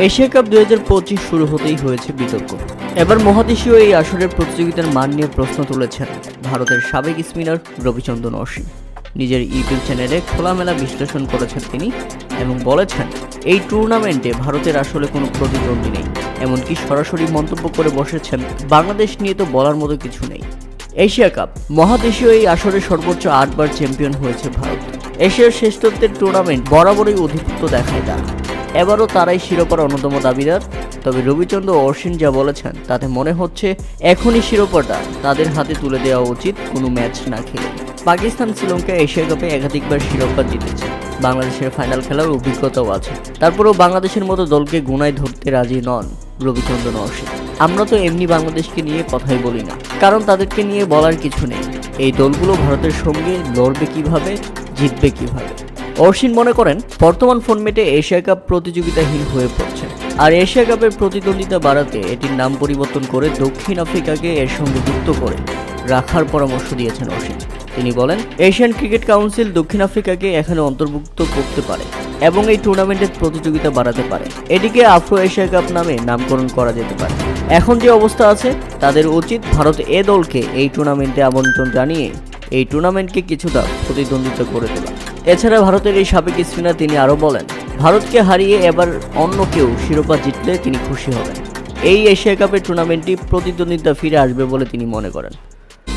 Asia cup 2025 শুরু হতেই হয়েছে বিতর্ক। এবার মহাদেশীয় এই আসরের প্রতিযোগিতার মান নিয়ে প্রশ্ন তুলেছেন ভারতের সাবেক স্পিনার রবিচন্দ্রন অশ্বিন। নিজের ইউটিউব চ্যানেলে খোলামেলা বিশ্লেষণ করেছেন তিনি এবং বলেছেন এই টুর্নামেন্টে ভারতের আসলে কোনো প্রতিদ্বন্দ্বী নেই। এমনকি সরাসরি মন্তব্য করে বসেছেন বাংলাদেশ নিয়ে তো বলার মতো কিছু নেই। এশিয়া কাপ মহাদেশীয় এই আসরে সর্বোচ্চ 8বার চ্যাম্পিয়ন হয়েছে ভারত। এশিয়ার শ্রেষ্ঠত্বের টুর্নামেন্ট বরাবরই অধিপত্য দেখায় তারা। এবারও তারাই শিরোপার অন্যতম দাবিদার। তবে রবিচন্দ্র অশ্বিন যা বলেছেন তাতে মনে হচ্ছে এখনই শিরোপাটা তাদের হাতে তুলে দেওয়া উচিত কোনো ম্যাচ না খেলে। পাকিস্তান শ্রীলঙ্কা এশিয়া কাপে একাধিকবার শিরোপা জিতেছে, বাংলাদেশের ফাইনাল খেলার অভিজ্ঞতাও আছে। তারপরেও বাংলাদেশের মতো দলকে গুনায় ধরতে রাজি নন রবিচন্দ্রন অশ্বিন। আমরা তো এমনি বাংলাদেশকে নিয়ে কথাই বলি না, কারণ তাদেরকে নিয়ে বলার কিছু নেই। এই দলগুলো ভারতের সঙ্গে লড়বে কিভাবে, জিতবে কিভাবে। অশ্বিন মনে করেন বর্তমান ফরম্যাটে এশিয়া কাপ প্রতিযোগিতাহীন হয়ে পড়ছে, আর এশিয়া কাপের প্রতিদ্বন্দ্বিতা বাড়াতে এটির নাম পরিবর্তন করে দক্ষিণ আফ্রিকাকে এর সঙ্গে যুক্ত করে রাখার পরামর্শ দিয়েছেন অশ্বিন। তিনি বলেন এশিয়ান ক্রিকেট কাউন্সিল দক্ষিণ আফ্রিকাকে এখানে অন্তর্ভুক্ত করতে পারে এবং এই টুর্নামেন্টের প্রতিযোগিতা বাড়াতে পারে। এটিকে আফ্রো এশিয়া কাপ নামে নামকরণ করা যেতে পারে। এখন যে অবস্থা আছে তাদের উচিত ভারত এ দলকে এই টুর্নামেন্টে আমন্ত্রণ জানিয়ে এই টুর্নামেন্টকে কিছুটা প্রতিদ্বন্দ্বিতা করে তোলা। এছাড়া ভারতের এই সাবেক স্পিনার তিনি আরও বলেন ভারতকে হারিয়ে এবার অন্য কেউ শিরোপা জিতলে তিনি খুশি হবেন। এই এশিয়া কাপের টুর্নামেন্টটি প্রতিদ্বন্দ্বিতা ফিরে আসবে বলে তিনি মনে করেন।